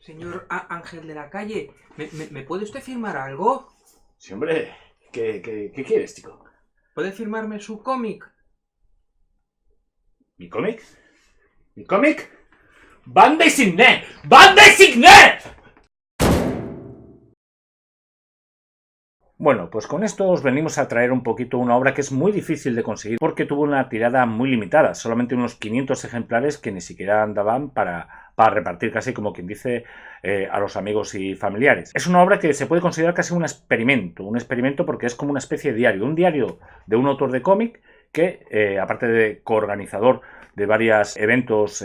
Señor Ángel de la Calle, ¿me puede usted firmar algo? Sí, hombre. ¿Qué quieres, chico? ¿Puede firmarme su cómic? ¿Mi cómic? ¿Mi cómic? ¡Bande Signé! ¡Bande Signé! Bueno, pues con esto os venimos a traer un poquito una obra que es muy difícil de conseguir porque tuvo una tirada muy limitada, solamente unos 500 ejemplares que ni siquiera andaban para repartir, casi como quien dice, a los amigos y familiares. Es una obra que se puede considerar casi un experimento porque es como una especie de diario, un diario de un autor de cómic que, aparte de coorganizador de varios eventos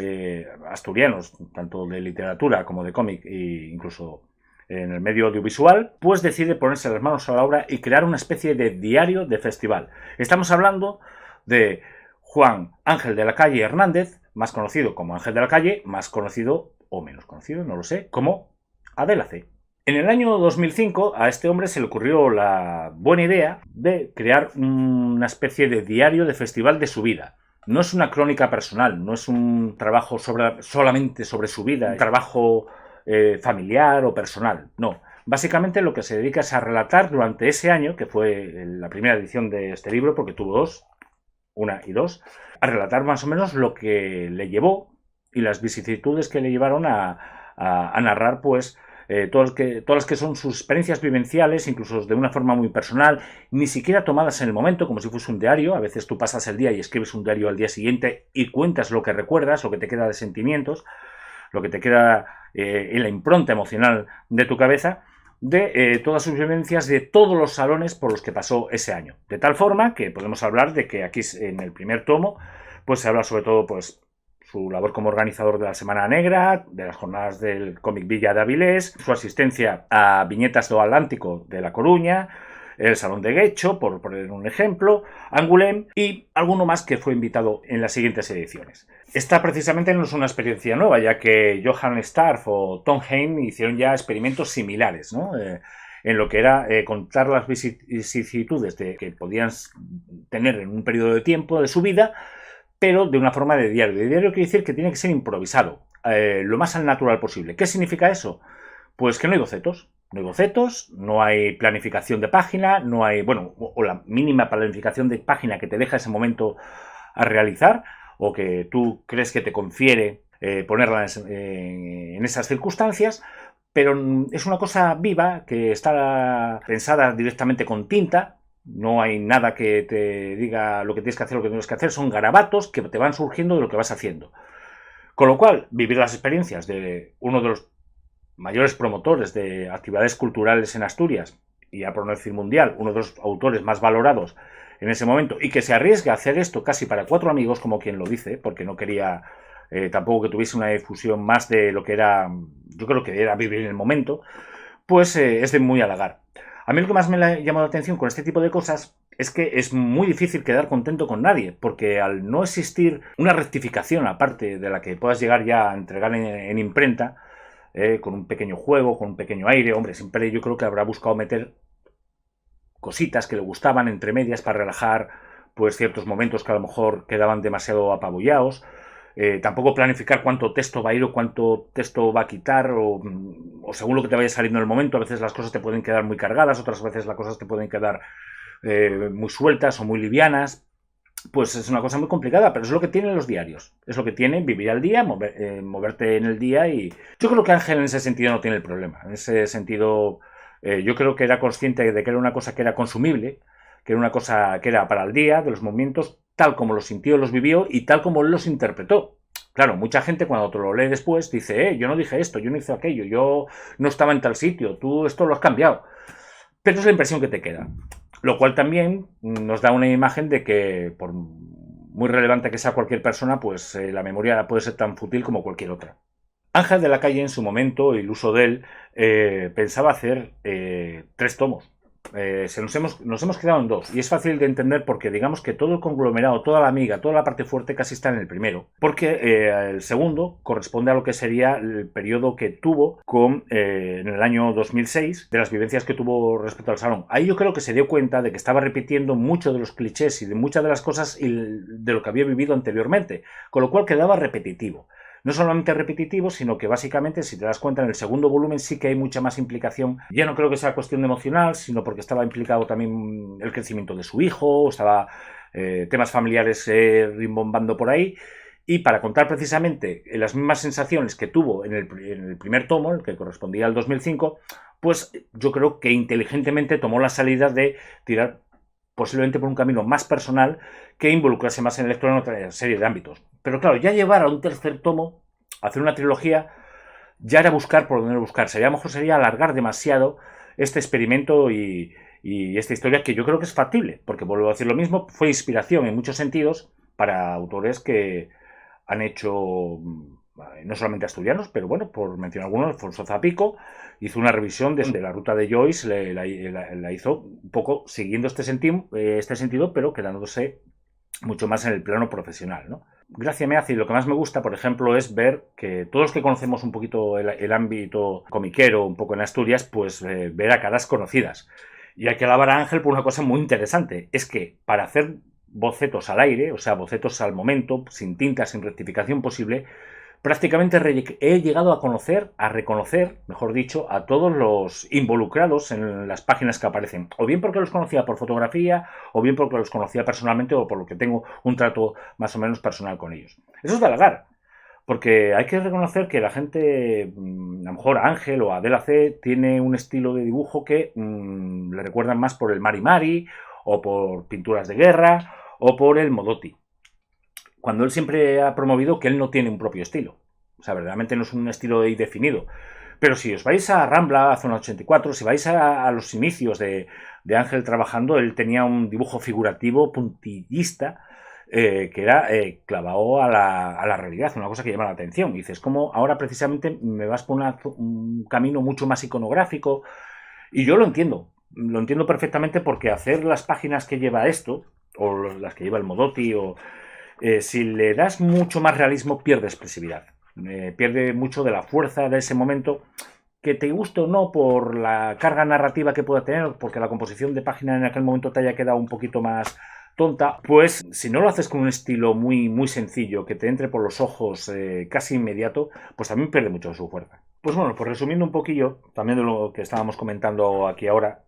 asturianos, tanto de literatura como de cómic e incluso en el medio audiovisual, pues decide ponerse las manos a la obra y crear una especie de diario de festival. Estamos hablando de Juan Ángel de la Calle Hernández, más conocido como Ángel de la Calle, más conocido, o menos conocido, no lo sé, como Adela C. En el año 2005 a este hombre se le ocurrió la buena idea de crear una especie de diario de festival de su vida. No es una crónica personal, no es un trabajo solamente sobre su vida, un trabajo familiar o personal, no. Básicamente lo que se dedica es a relatar durante ese año, que fue la primera edición de este libro, porque tuvo dos, una y dos, a relatar más o menos lo que le llevó y las vicisitudes que le llevaron a narrar, pues, todas las que son sus experiencias vivenciales, incluso de una forma muy personal, ni siquiera tomadas en el momento, como si fuese un diario. A veces tú pasas el día y escribes un diario al día siguiente y cuentas lo que recuerdas, lo que te queda de sentimientos, lo que te queda en la impronta emocional de tu cabeza, de todas sus vivencias, de todos los salones por los que pasó ese año. De tal forma que podemos hablar de que aquí en el primer tomo pues se habla sobre todo pues su labor como organizador de la Semana Negra, de las jornadas del Cómic Villa de Avilés, su asistencia a Viñetas do Atlántico de La Coruña, el Salón de Guecho, por poner un ejemplo, Angulem y alguno más que fue invitado en las siguientes ediciones. Esta precisamente no es una experiencia nueva, ya que Johann Starf o Tom Heim hicieron ya experimentos similares, ¿no? En lo que era contar las vicisitudes que podían tener en un periodo de tiempo de su vida, pero de una forma de diario. De diario quiere decir que tiene que ser improvisado, lo más al natural posible. ¿Qué significa eso? Pues que no hay bocetos. No hay bocetos, no hay planificación de página, no hay, bueno, o la mínima planificación de página que te deja ese momento a realizar o que tú crees que te confiere ponerla en esas circunstancias, pero es una cosa viva que está pensada directamente con tinta. No hay nada que te diga lo que tienes que hacer, lo que tienes que hacer. Son garabatos que te van surgiendo de lo que vas haciendo. Con lo cual, vivir las experiencias de uno de los mayores promotores de actividades culturales en Asturias, y a por no decir mundial, uno de los autores más valorados en ese momento, y que se arriesga a hacer esto casi para 4 amigos, como quien lo dice, porque no quería tampoco que tuviese una difusión más de lo que era, yo creo que era vivir en el momento, pues es de muy halagar. A mí lo que más me ha llamado la atención con este tipo de cosas es que es muy difícil quedar contento con nadie, porque al no existir una rectificación aparte de la que puedas llegar ya a entregar en imprenta, con un pequeño juego, con un pequeño aire, hombre, siempre yo creo que habrá buscado meter cositas que le gustaban entre medias para relajar pues ciertos momentos que a lo mejor quedaban demasiado apabullados. Tampoco planificar cuánto texto va a ir o cuánto texto va a quitar o según lo que te vaya saliendo en el momento. A veces las cosas te pueden quedar muy cargadas, otras veces las cosas te pueden quedar muy sueltas o muy livianas. Pues es una cosa muy complicada, pero es lo que tienen los diarios. Es lo que tienen vivir al día, moverte en el día, y yo creo que Ángel en ese sentido no tiene el problema. En ese sentido, yo creo que era consciente de que era una cosa que era consumible, que era una cosa que era para el día, de los momentos, tal como los sintió, los vivió y tal como él los interpretó. Claro, mucha gente cuando te lo lee después dice, yo no dije esto, yo no hice aquello, yo no estaba en tal sitio, tú esto lo has cambiado. Pero es la impresión que te queda. Lo cual también nos da una imagen de que, por muy relevante que sea cualquier persona, pues la memoria puede ser tan fútil como cualquier otra. Ángel de la Calle, en su momento, el uso de él, pensaba hacer 3 tomos. Nos hemos quedado en 2, y es fácil de entender porque digamos que todo el conglomerado, toda la miga, toda la parte fuerte casi está en el primero, porque el segundo corresponde a lo que sería el periodo que tuvo en el año 2006, de las vivencias que tuvo respecto al salón. Ahí yo creo que se dio cuenta de que estaba repitiendo mucho de los clichés y de muchas de las cosas y de lo que había vivido anteriormente, con lo cual quedaba repetitivo. no solamente repetitivo, sino que básicamente, si te das cuenta, en el segundo volumen sí que hay mucha más implicación. Ya no creo que sea cuestión emocional, sino porque estaba implicado también el crecimiento de su hijo, estaba temas familiares rimbombando por ahí. Y para contar precisamente las mismas sensaciones que tuvo en el primer tomo, el que correspondía al 2005, pues yo creo que inteligentemente tomó la salida de tirar posiblemente por un camino más personal que involucrarse más en el lector en otra serie de ámbitos. Pero claro, ya llevar a un tercer tomo, hacer una trilogía, ya era buscar por donde buscar. A lo mejor sería alargar demasiado este experimento y esta historia, que yo creo que es factible, porque vuelvo a decir lo mismo, fue inspiración en muchos sentidos para autores que han hecho, no solamente asturianos, pero bueno, por mencionar algunos, Alfonso Zapico hizo una revisión de la ruta de Joyce, la hizo un poco siguiendo este sentido, pero quedándose mucho más en el plano profesional, ¿no? Gracia me hace, y lo que más me gusta, por ejemplo, es ver que todos los que conocemos un poquito el ámbito comiquero, un poco en Asturias, pues ver a caras conocidas. Y hay que alabar a Ángel por una cosa muy interesante, es que para hacer bocetos al aire, o sea, bocetos al momento, sin tinta, sin rectificación posible, prácticamente he llegado a reconocer, mejor dicho, a todos los involucrados en las páginas que aparecen, o bien porque los conocía por fotografía, o bien porque los conocía personalmente, o por lo que tengo un trato más o menos personal con ellos. Eso es de halagar, porque hay que reconocer que la gente, a lo mejor Ángel o Adela C, tiene un estilo de dibujo que le recuerdan más por el Mari Mari, o por pinturas de guerra, o por el Modotti, cuando él siempre ha promovido que él no tiene un propio estilo. O sea, verdaderamente no es un estilo definido. Pero si os vais a Rambla, a Zona 84, si vais a los inicios de Ángel trabajando, él tenía un dibujo figurativo puntillista que era clavado a la realidad, una cosa que llama la atención. Y dices, como ahora precisamente me vas por un camino mucho más iconográfico. Y yo lo entiendo perfectamente, porque hacer las páginas que lleva esto, o las que lleva el Modotti, si le das mucho más realismo, pierde expresividad. Pierde mucho de la fuerza de ese momento, que te guste o no por la carga narrativa que pueda tener, porque la composición de página en aquel momento te haya quedado un poquito más tonta, pues si no lo haces con un estilo muy, muy sencillo, que te entre por los ojos casi inmediato, pues también pierde mucho de su fuerza. Pues bueno, pues resumiendo un poquillo, también de lo que estábamos comentando aquí ahora,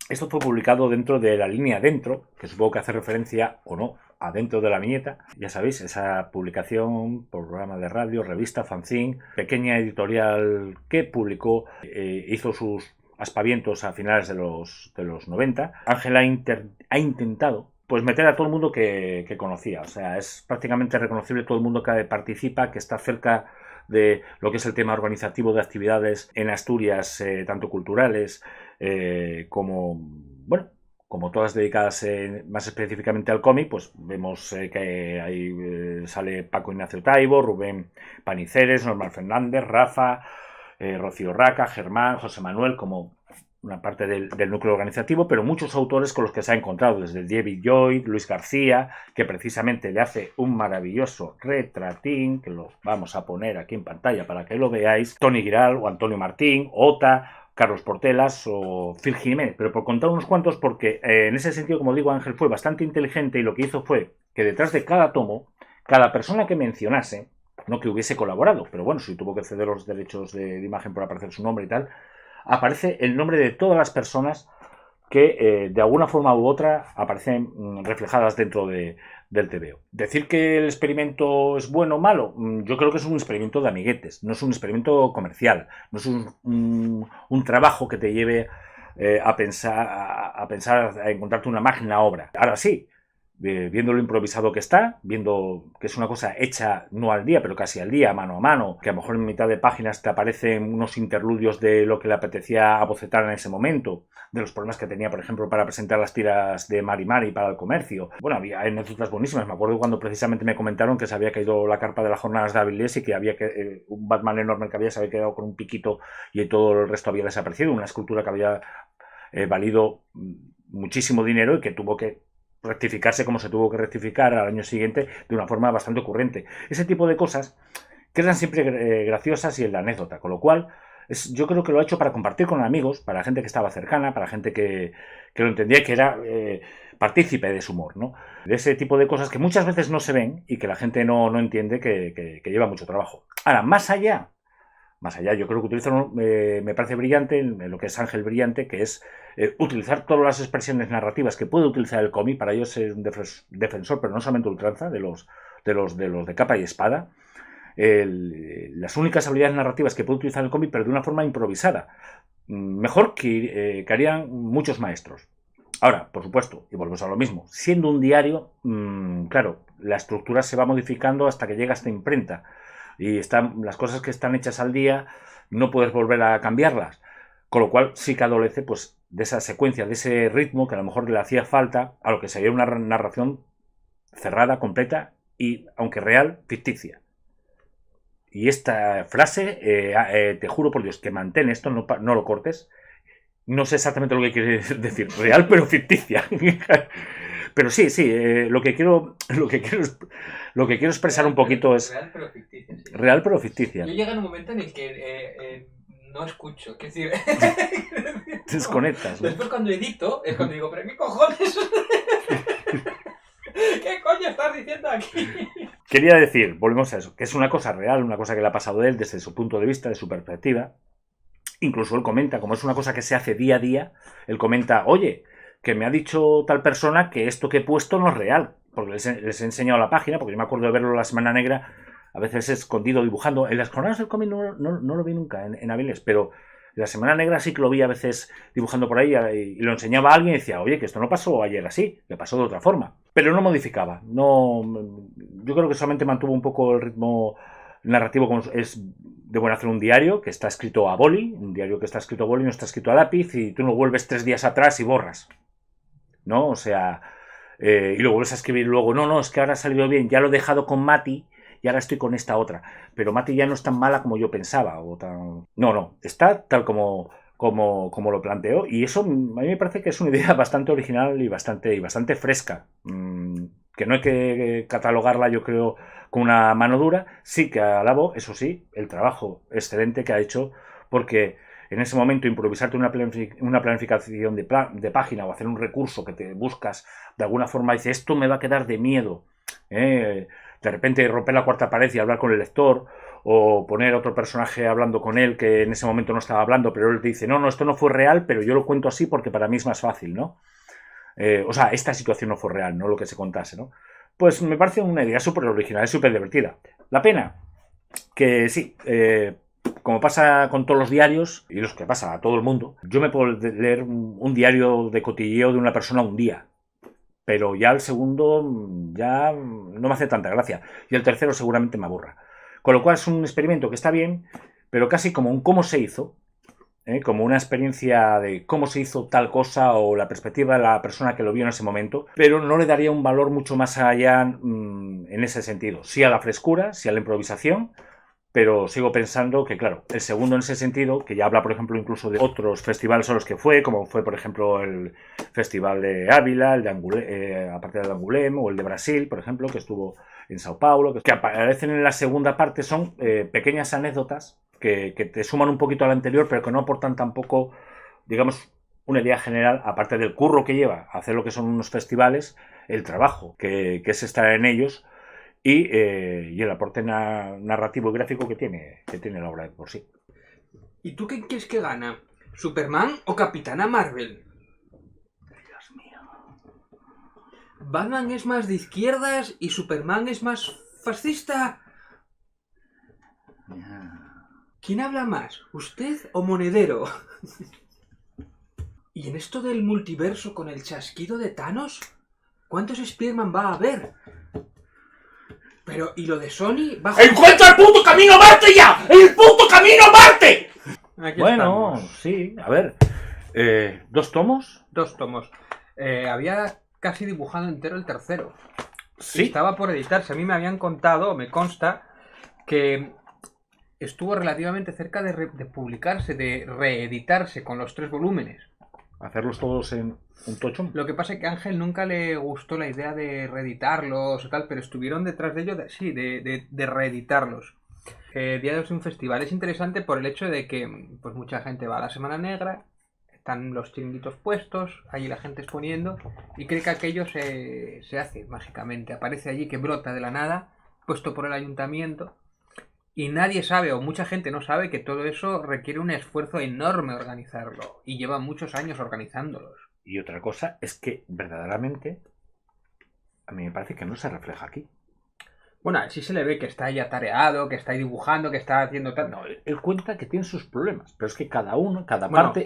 esto fue publicado dentro de la línea Dentro, que supongo que hace referencia, o no, a Dentro de la Viñeta. Ya sabéis, esa publicación, programa de radio, revista, fanzine, pequeña editorial que publicó, hizo sus aspavientos a finales de los 90. Ángel ha intentado pues meter a todo el mundo que conocía. O sea, es prácticamente reconocible todo el mundo que participa, que está cerca de lo que es el tema organizativo de actividades en Asturias, tanto culturales como, bueno, como todas dedicadas más específicamente al cómic. Pues vemos que ahí sale Paco Ignacio Taibo, Rubén Paniceres, Norman Fernández, Rafa, Rocío Raca, Germán, José Manuel, como una parte del núcleo organizativo, pero muchos autores con los que se ha encontrado, desde David Lloyd, Luis García, que precisamente le hace un maravilloso retratín, que lo vamos a poner aquí en pantalla para que lo veáis, Tony Giral o Antonio Martín, Ota, Carlos Portelas o Phil Jiménez, pero por contar unos cuantos, porque en ese sentido, como digo, Ángel fue bastante inteligente, y lo que hizo fue que detrás de cada tomo, cada persona que mencionase, no que hubiese colaborado, pero bueno, si tuvo que ceder los derechos de imagen por aparecer su nombre y tal, aparece el nombre de todas las personas que de alguna forma u otra aparecen reflejadas dentro del TVO. Decir que el experimento es bueno o malo, yo creo que es un experimento de amiguetes, no es un experimento comercial, no es un trabajo que te lleve a pensar, a encontrarte una magna obra. Ahora sí, viendo lo improvisado que está, viendo que es una cosa hecha no al día, pero casi al día, mano a mano, que a lo mejor en mitad de páginas te aparecen unos interludios de lo que le apetecía abocetar en ese momento, de los problemas que tenía, por ejemplo, para presentar las tiras de Mari Mari para el comercio. Bueno, había anécdotas buenísimas. Me acuerdo cuando precisamente me comentaron que se había caído la carpa de las jornadas de Avilés y que había un Batman enorme que se había quedado con un piquito y todo el resto había desaparecido, una escultura que había valido muchísimo dinero y que tuvo que rectificarse como se tuvo que rectificar al año siguiente de una forma bastante ocurrente. Ese tipo de cosas quedan siempre graciosas y en la anécdota, con lo cual Yo creo que lo ha hecho para compartir con amigos, para gente que estaba cercana, para gente que lo entendía y que era partícipe de su humor, ¿no? De ese tipo de cosas que muchas veces no se ven y que la gente no entiende que lleva mucho trabajo. Ahora, más allá, yo creo que me parece brillante en lo que es Ángel brillante, que es utilizar todas las expresiones narrativas que puede utilizar el cómic. Para ello ser un defensor, pero no solamente ultranza, de los de capa y espada. Las únicas habilidades narrativas que puede utilizar el cómic, pero de una forma improvisada. Mejor que harían muchos maestros. Ahora, por supuesto, y volvemos a lo mismo, siendo un diario, claro, la estructura se va modificando hasta que llega a esta imprenta. Y las cosas que están hechas al día no puedes volver a cambiarlas. Con lo cual sí que adolece pues, de esa secuencia, de ese ritmo que a lo mejor le hacía falta a lo que sería una narración cerrada, completa y, aunque real, ficticia. Y esta frase, te juro por Dios, que mantén esto, no lo cortes. No sé exactamente lo que quiere decir, real pero ficticia. Pero sí, lo que quiero expresar un poquito es real pero ficticia. Sí. Real pero ficticia. Yo llego en un momento en el que no escucho, es decir, te desconectas, ¿no? Después cuando edito es cuando digo, pero ¿qué cojones? ¿Qué coño estás diciendo aquí? Quería decir, volvemos a eso, que es una cosa real, una cosa que le ha pasado a él desde su punto de vista, de su perspectiva. Incluso él comenta, como es una cosa que se hace día a día, él comenta, oye, que me ha dicho tal persona que esto que he puesto no es real, porque les he enseñado la página, porque yo me acuerdo de verlo la Semana Negra, a veces escondido dibujando. En las jornadas del cómic no lo vi nunca en Avilés, pero en la Semana Negra sí que lo vi a veces dibujando por ahí y lo enseñaba a alguien y decía, oye, que esto no pasó ayer así, que pasó de otra forma. Pero no modificaba, yo creo que solamente mantuvo un poco el ritmo narrativo, como es de bueno hacer un diario que está escrito a boli, un diario que está escrito a boli, no está escrito a lápiz, y tú no vuelves 3 días atrás y borras, ¿no? O sea, y lo vuelves a escribir luego, no, es que ahora ha salido bien, ya lo he dejado con Mati y ahora estoy con esta otra, pero Mati ya no es tan mala como yo pensaba, o tan... No, está tal como lo planteó, y eso a mí me parece que es una idea bastante original y bastante fresca, que no hay que catalogarla, yo creo, con una mano dura. Sí que alabo, eso sí, el trabajo excelente que ha hecho, porque en ese momento improvisarte una planificación de página o hacer un recurso que te buscas de alguna forma, dice, esto me va a quedar de miedo, de repente romper la cuarta pared y hablar con el lector, o poner a otro personaje hablando con él que en ese momento no estaba hablando, pero él te dice, no, esto no fue real, pero yo lo cuento así porque para mí es más fácil, ¿no? O sea, esta situación no fue real, no lo que se contase, ¿no? Pues me parece una idea súper original, súper divertida. La pena que sí, como pasa con todos los diarios, y los que pasa a todo el mundo, yo me puedo leer un diario de cotilleo de una persona un día, pero ya el segundo ya no me hace tanta gracia, y el tercero seguramente me aburra. Con lo cual es un experimento que está bien, pero casi como un cómo se hizo, como una experiencia de cómo se hizo tal cosa o la perspectiva de la persona que lo vio en ese momento, pero no le daría un valor mucho más allá en ese sentido. Sí a la frescura, sí a la improvisación, pero sigo pensando que, claro, el segundo en ese sentido, que ya habla, por ejemplo, incluso de otros festivales a los que fue, como fue, por ejemplo, el Festival de Ávila, el de aparte del de Angulem, o el de Brasil, por ejemplo, que estuvo en Sao Paulo, que aparecen en la segunda parte, son pequeñas anécdotas que te suman un poquito al anterior, pero que no aportan tampoco, digamos, una idea general, aparte del curro que lleva a hacer lo que son unos festivales, el trabajo que es estar en ellos, y el aporte narrativo y gráfico que tiene la obra de por sí. ¿Y tú qué crees que gana? ¿Superman o Capitana Marvel? Dios mío. ¿Batman es más de izquierdas y Superman es más fascista? ¿Quién habla más? ¿Usted o Monedero? ¿Y en esto del multiverso con el chasquido de Thanos? ¿Cuántos Spider-Man va a haber? Pero, ¿y lo de Sony? ¡Encuentra el puto camino a Marte ya! ¡El puto camino a Marte! Aquí bueno, estamos. Sí, a ver. ¿2 tomos? 2 tomos. Había casi dibujado entero el tercero. Sí. Estaba por editarse. A mí me habían contado, me consta, que estuvo relativamente cerca de publicarse, de reeditarse con los 3 volúmenes. Hacerlos todos en un tocho. Lo que pasa es que a Ángel nunca le gustó la idea de reeditarlos o tal, pero estuvieron detrás de ello, de reeditarlos. Diarios de un festival. Es interesante por el hecho de que pues mucha gente va a la Semana Negra, están los chiringuitos puestos, allí la gente exponiendo y cree que aquello se hace mágicamente. Aparece allí que brota de la nada, puesto por el ayuntamiento. Y nadie sabe, o mucha gente no sabe, que todo eso requiere un esfuerzo enorme organizarlo. Y lleva muchos años organizándolos. Y otra cosa es que verdaderamente a mí me parece que no se refleja aquí. Bueno, sí se le ve que está ahí atareado, que está ahí dibujando, que está haciendo tal. No, él cuenta que tiene sus problemas, pero es que cada uno, cada parte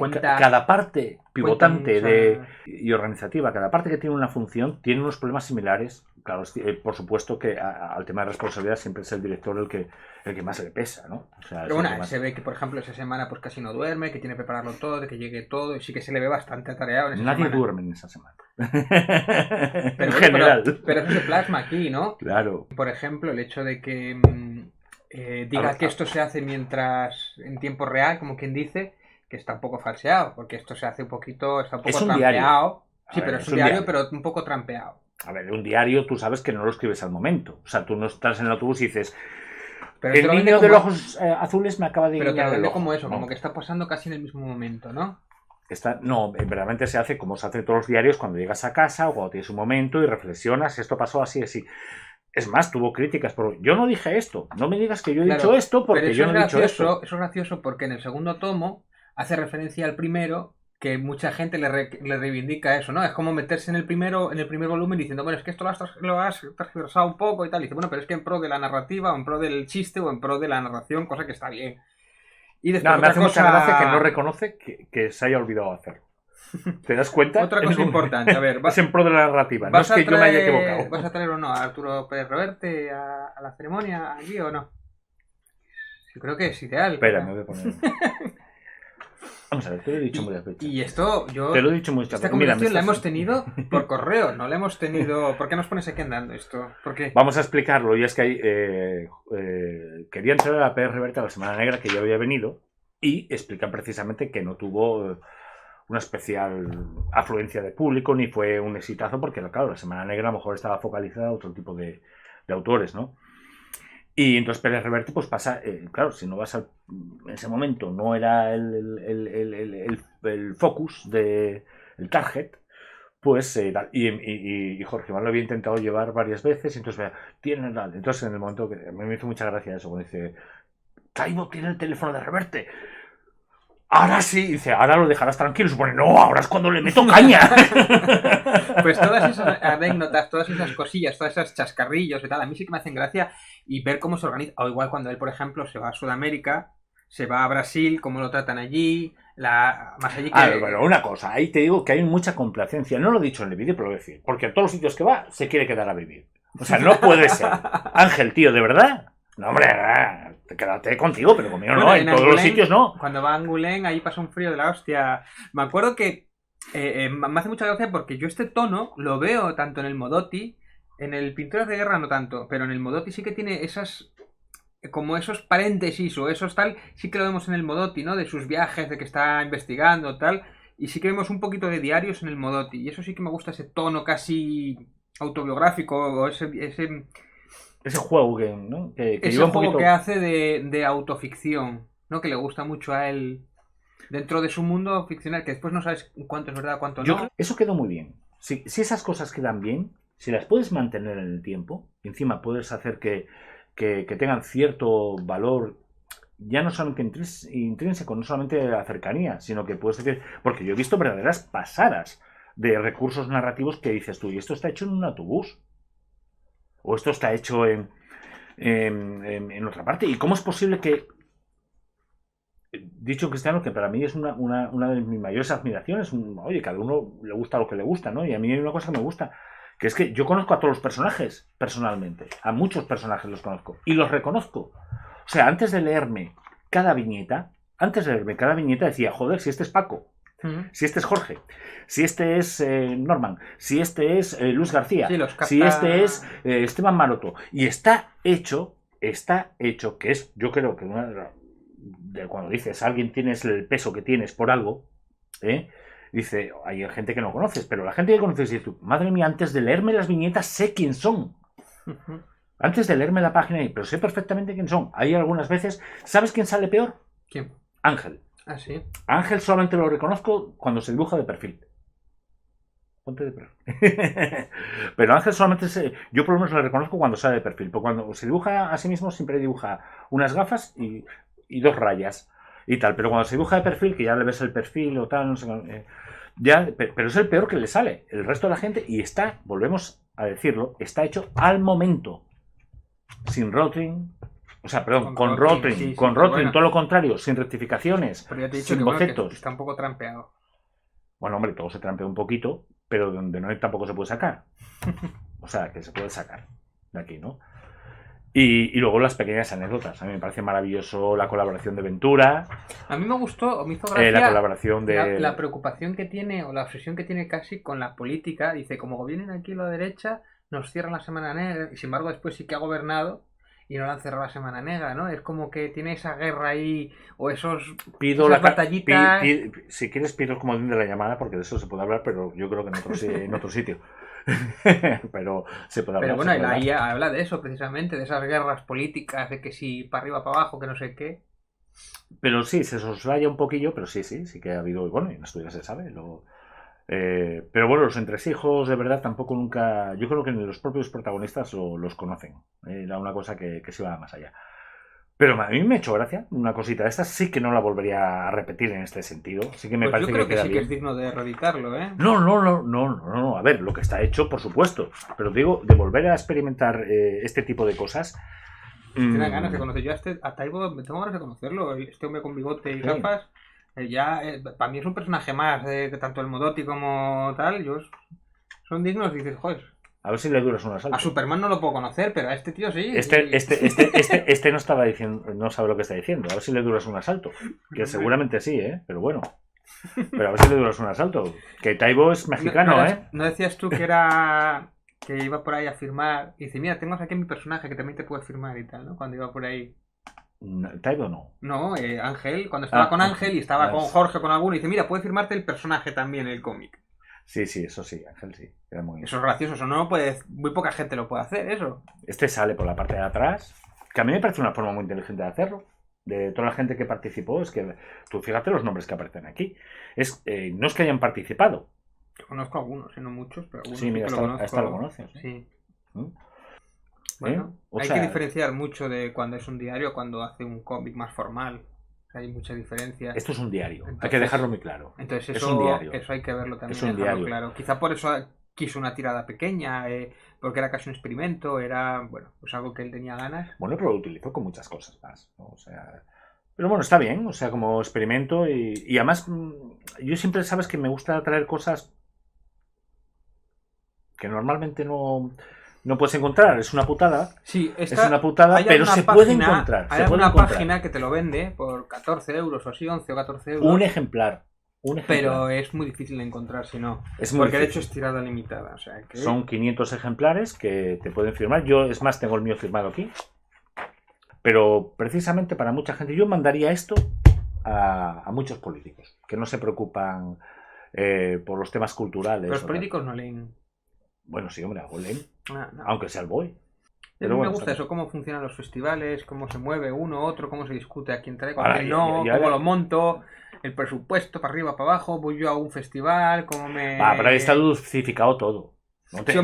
pivotante y organizativa, cada parte que tiene una función, tiene unos problemas similares. Claro, por supuesto que al tema de responsabilidad siempre es el director el que más le pesa, ¿no? O sea, pero bueno, se ve que, por ejemplo, esa semana pues casi no duerme, que tiene que prepararlo todo, de que llegue todo, y sí que se le ve bastante atareado en esa semana. Nadie duerme en esa semana. Pero, en general. Pero eso se plasma aquí, ¿no? Claro. Por ejemplo, el hecho de que diga que esto se hace en tiempo real, como quien dice, que está un poco falseado, porque esto se hace un poco trampeado. Diario. Sí, pero es un diario, pero un poco trampeado. A ver, un diario tú sabes que no lo escribes al momento. O sea, tú no estás en el autobús y dices... Pero el niño de los ojos azules me acaba de guiñar el ojo. Pero te lo vende como eso, ¿no? Como que está pasando casi en el mismo momento, ¿no? No, verdaderamente se hace como se hace en todos los diarios cuando llegas a casa o cuando tienes un momento y reflexionas, esto pasó así, así. Es más, tuvo críticas, pero yo no dije esto. No me digas que yo he dicho esto porque yo no he dicho esto. Eso es gracioso porque en el segundo tomo hace referencia al primero, que mucha gente le reivindica eso, ¿no? Es como meterse en el primer volumen diciendo, bueno, es que esto lo has transversado un poco y tal. Y dice, bueno, pero es que en pro de la narrativa, o en pro del chiste, o en pro de la narración, cosa que está bien. Y después me hace mucha gracia que no reconoce que se haya olvidado hacerlo. ¿Te das cuenta? Otra cosa importante, a ver, es en pro de la narrativa, no es que yo me haya equivocado. ¿Vas a traer o no a Arturo Pérez Reverte a la ceremonia allí o no? Yo creo que es ideal. Espera, me voy a poner... Vamos a ver, te lo he dicho muchas veces. Y esto, te lo he dicho muchas veces. Esta conversación la hemos tenido por correo, no la hemos tenido... ¿Por qué nos pones aquí andando esto? ¿Por qué? Vamos a explicarlo, y es que quería entrar a la Pérez Reverte a la Semana Negra, que ya había venido, y explican precisamente que no tuvo una especial afluencia de público, ni fue un exitazo, porque claro, la Semana Negra a lo mejor estaba focalizada a otro tipo de autores, ¿no? Y entonces Pérez Reverte, pues pasa, claro, si no vas en ese momento, no era el focus el target, pues, y Jorge Iván lo había intentado llevar varias veces, y entonces, entonces en el momento que a mí me hizo mucha gracia eso, cuando dice, Taibo tiene el teléfono de Reverte. Ahora sí, dice, ahora lo dejarás tranquilo. Supone, no, ahora es cuando le meto caña. Pues todas esas anécdotas, todas esas cosillas, todas esas chascarrillos y tal, a mí sí que me hacen gracia y ver cómo se organiza. O igual cuando él, por ejemplo, se va a Sudamérica, se va a Brasil, cómo lo tratan allí, más allí que... Bueno, una cosa, ahí te digo que hay mucha complacencia. No lo he dicho en el vídeo, pero lo voy a decir. Porque en todos los sitios que va, se quiere quedar a vivir. O sea, no puede ser. Ángel, tío, ¿de verdad? No, hombre, quédate contigo, pero conmigo no, en todos los sitios no. Cuando va a Angulén, ahí pasa un frío de la hostia. Me acuerdo que me hace mucha gracia porque yo este tono lo veo tanto en el Modotti, en el Pintores de Guerra no tanto, pero en el Modotti sí que tiene como esos paréntesis o esos tal, sí que lo vemos en el Modotti, ¿no? De sus viajes, de que está investigando, tal, y sí que vemos un poquito de diarios en el Modotti, y eso sí que me gusta, ese tono casi autobiográfico, o ese juego ¿no? que ese juego poquito... que hace de autoficción, ¿no? Que le gusta mucho a él dentro de su mundo ficcional, que después no sabes cuánto es verdad, cuánto no. Eso quedó muy bien. Si esas cosas quedan bien, si las puedes mantener en el tiempo, encima puedes hacer que tengan cierto valor, ya no solamente intrínseco, no solamente de la cercanía, sino que puedes decir... Porque yo he visto verdaderas pasadas de recursos narrativos que dices tú, y esto está hecho en un autobús. O esto está hecho en otra parte. ¿Y cómo es posible que, dicho en cristiano, que para mí es una de mis mayores admiraciones, oye, cada uno le gusta lo que le gusta, ¿no? Y a mí hay una cosa que me gusta, que es que yo conozco a todos los personajes, personalmente. A muchos personajes los conozco. Y los reconozco. O sea, antes de leerme cada viñeta, decía, joder, si este es Paco, si este es Jorge, si este es Norman, si este es Luis García, si este es Esteban Maroto, y está hecho, que es, yo creo que cuando dices alguien tienes el peso que tienes por algo, dice, hay gente que no conoces, pero la gente que conoces dice, madre mía, antes de leerme las viñetas sé quién son. Antes de leerme la página, pero sé perfectamente quién son. Hay algunas veces... ¿Sabes quién sale peor? ¿Quién? Ángel. Ah, sí. Ángel solamente lo reconozco cuando se dibuja de perfil. Ponte de perfil. Pero Ángel solamente yo por lo menos lo reconozco cuando sale de perfil. Porque cuando se dibuja a sí mismo siempre dibuja unas gafas y 2 rayas y tal. Pero cuando se dibuja de perfil, que ya le ves el perfil o tal, no sé, pero es el peor que le sale. El resto de la gente, y está, volvemos a decirlo, está hecho al momento. Sin rotring. O sea, perdón, con rotring. Sí, con sí, rotring, bueno. todo lo contrario, sin rectificaciones, Pero ya te he dicho sin que, bocetos. Bueno, que está un poco trampeado. Bueno, hombre, todo se trampea un poquito, pero donde no hay tampoco se puede sacar. O sea, que se puede sacar de aquí, ¿no? Y luego las pequeñas anécdotas. A mí me parece maravilloso la colaboración de Ventura. A mí me gustó, me hizo gracia la colaboración de... la preocupación que tiene, o la obsesión que tiene casi con la política. Dice, como vienen aquí a la derecha, nos cierran la Semana Negra. Y sin embargo, después sí que ha gobernado y no le han cerrado la Semana Negra, ¿no? Es como que tiene esa guerra ahí, o esas batallitas... si quieres, pido como de la llamada, porque de eso se puede hablar, pero yo creo que en otro sitio. Pero se puede hablar. Pero bueno, la IA habla de eso, precisamente, de esas guerras políticas, de que si para arriba, para abajo, que no sé qué. Pero sí, se soslaya un poquillo, pero sí que ha habido, bueno, y en Asturias se sabe, pero bueno, los entresijos de verdad tampoco nunca, yo creo que ni los propios protagonistas los conocen, era una cosa que se iba más allá. Pero a mí me ha hecho gracia, una cosita de estas sí que no la volvería a repetir en este sentido, sí que me parece yo creo que queda sí bien. que es digno de reeditarlo, ¿eh? No, a ver, lo que está hecho, por supuesto, pero digo, de volver a experimentar este tipo de cosas. Tengo ganas de conocer. Yo a Taibo tengo ganas de conocerlo. Este hombre con bigote y gafas. Para mí es un personaje más de tanto el Modotti como tal. Son dignos. Dices, joder. A ver si le duras un asalto. A Superman no lo puedo conocer, pero a este tío sí. Este no estaba diciendo, no sabe lo que está diciendo. A ver si le duras un asalto. Que seguramente sí, pero bueno. Pero a ver si le duras un asalto. Que Taibo es mexicano, ¿No decías tú que era que iba por ahí a firmar? Y dice, mira, tengo aquí mi personaje que también te puede firmar y tal, ¿no? Cuando iba por ahí. Taibo no. No, Ángel, cuando estaba con Ángel y estaba con Jorge, con alguno, y dice, mira, puede firmarte el personaje también en el cómic. Sí, eso sí, Ángel sí. Era muy... Eso es gracioso, eso no puede, muy poca gente lo puede hacer, eso. Este sale por la parte de atrás, que a mí me parece una forma muy inteligente de hacerlo. De toda la gente que participó, es que tú fíjate los nombres que aparecen aquí. No es que hayan participado. Yo conozco algunos, no muchos, pero algunos sí, mira, hasta lo conoces. Sí. Bueno, hay que diferenciar mucho de cuando es un diario, cuando hace un cómic más formal. Hay mucha diferencia. Esto es un diario, entonces, hay que dejarlo muy claro. Entonces es un diario. Eso hay que verlo también. Es un diario. Claro. Quizá por eso quiso una tirada pequeña, porque era casi un experimento, era bueno, pues algo que él tenía ganas. Bueno, pero lo utilizó con muchas cosas más, ¿no? O sea, pero bueno, está bien, o sea, como experimento y además yo siempre sabes que me gusta traer cosas que normalmente no puedes encontrar, es una putada. Sí, es una putada, pero se puede encontrar. Hay una página que te lo vende por 14 euros o así, 11 o 14 euros. Un ejemplar. Pero es muy difícil de encontrar si no. Es muy porque difícil. De hecho es tirada limitada. O sea, que... Son 500 ejemplares que te pueden firmar. Yo, es más, tengo el mío firmado aquí. Pero precisamente para mucha gente, yo mandaría esto a muchos políticos que no se preocupan por los temas culturales. Los políticos no leen. Bueno, sí, hombre, algo leen. No. Aunque sea el BOE. A mí me gusta eso, cómo funcionan los festivales, cómo se mueve uno, otro, cómo se discute a quién trae, con quién no, cómo lo monto, el presupuesto para arriba, para abajo, voy yo a un festival, cómo me... pero ahí está dosificado todo. No te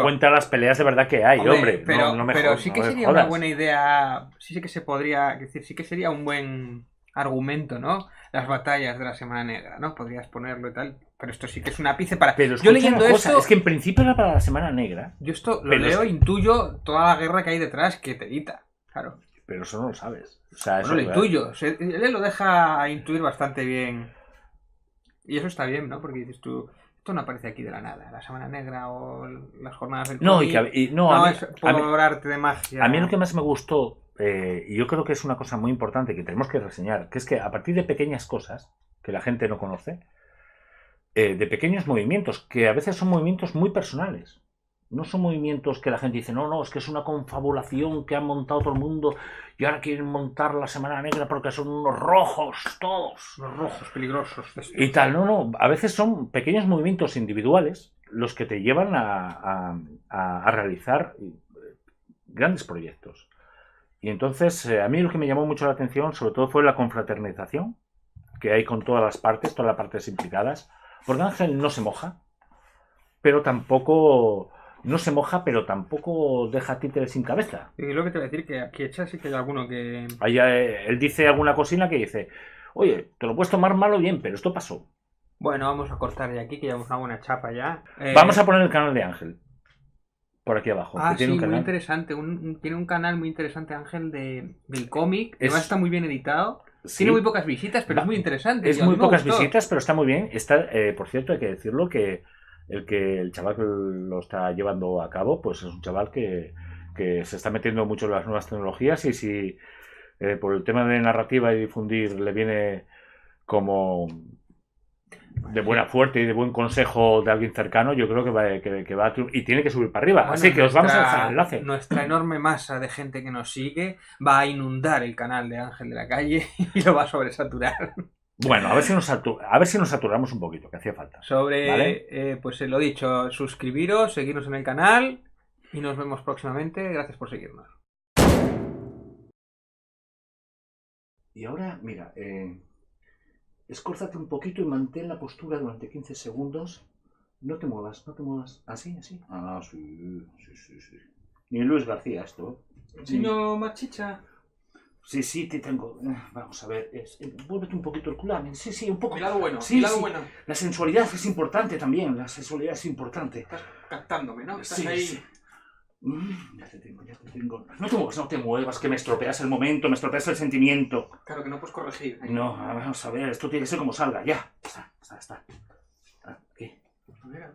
cuenta las peleas de verdad que hay, hombre. Pero sí que sería una buena idea, sí que se podría, decir, sí que sería un buen argumento, ¿no? Las batallas de la Semana Negra, ¿no? Podrías ponerlo y tal. Pero esto sí que es un ápice para... Pero yo leyendo esto... Es que en principio era para la Semana Negra. Yo esto lo leo, intuyo toda la guerra que hay detrás que te edita. Claro. Pero eso no lo sabes. O sea, eso lo intuyo. Él lo deja intuir bastante bien. Y eso está bien, ¿no? Porque dices tú... Esto no aparece aquí de la nada. La Semana Negra o las jornadas del cómic. No, es por arte de magia. A mí lo que más me gustó, y yo creo que es una cosa muy importante que tenemos que reseñar, que es que a partir de pequeñas cosas que la gente no conoce, de pequeños movimientos, que a veces son movimientos muy personales. No son movimientos que la gente dice, no, es que es una confabulación que han montado todo el mundo y ahora quieren montar la Semana Negra porque son unos rojos todos. Los rojos peligrosos. Y tal, no. A veces son pequeños movimientos individuales los que te llevan a realizar grandes proyectos. Y entonces, a mí lo que me llamó mucho la atención, sobre todo, fue la confraternización que hay con todas las partes implicadas. Porque Ángel no se moja, pero tampoco... No se moja, pero tampoco deja títeres sin cabeza. Y lo que te voy a decir, que aquí hecha sí que hay alguno que... Ahí, él dice alguna cocina que dice, oye, te lo puedes tomar mal o bien, pero esto pasó. Bueno, vamos a cortar de aquí, que llevamos una buena chapa ya. Vamos a poner el canal de Ángel. Por aquí abajo. Ah, que tiene sí, un canal. muy interesante. Tiene un canal muy interesante, Ángel, del cómic. Es- Además está muy bien editado. Sí, Tiene muy pocas visitas, pero es muy interesante. es y a mí muy me pocas gustó. visitas, pero está muy bien. Está, por cierto, hay que decirlo que el chaval que lo está llevando a cabo, pues es un chaval que se está metiendo mucho en las nuevas tecnologías y si por el tema de narrativa y difundir le viene como de buena fuerte y de buen consejo de alguien cercano, yo creo que va a y tiene que subir para arriba. Bueno, Así que os vamos a dejar el enlace. Nuestra enorme masa de gente que nos sigue va a inundar el canal de Ángel de la Calle y lo va a sobresaturar. Bueno, a ver si nos saturamos un poquito, que hacía falta. ¿Vale? Pues lo dicho, suscribiros, seguirnos en el canal y nos vemos próximamente. Gracias por seguirnos. Y ahora, mira, escórzate un poquito y mantén la postura durante 15 segundos. No te muevas, no te muevas. ¿Así, así? Ah, sí. Ni Luis García esto. Señor Machicha. Sí, te tengo. Vamos a ver, vuélvete un poquito el culamen. Sí, un poco. Milado bueno, Sí, milado sí. bueno. La sensualidad es importante también, la sensualidad es importante. Estás captándome, ¿no? Estás Sí, ahí. sí. Ya te tengo. No te muevas, que me estropeas el momento, me estropeas el sentimiento. Claro que no puedes corregir. No, vamos a ver, esto tiene que ser como salga, ya. Está. Aquí. Mira.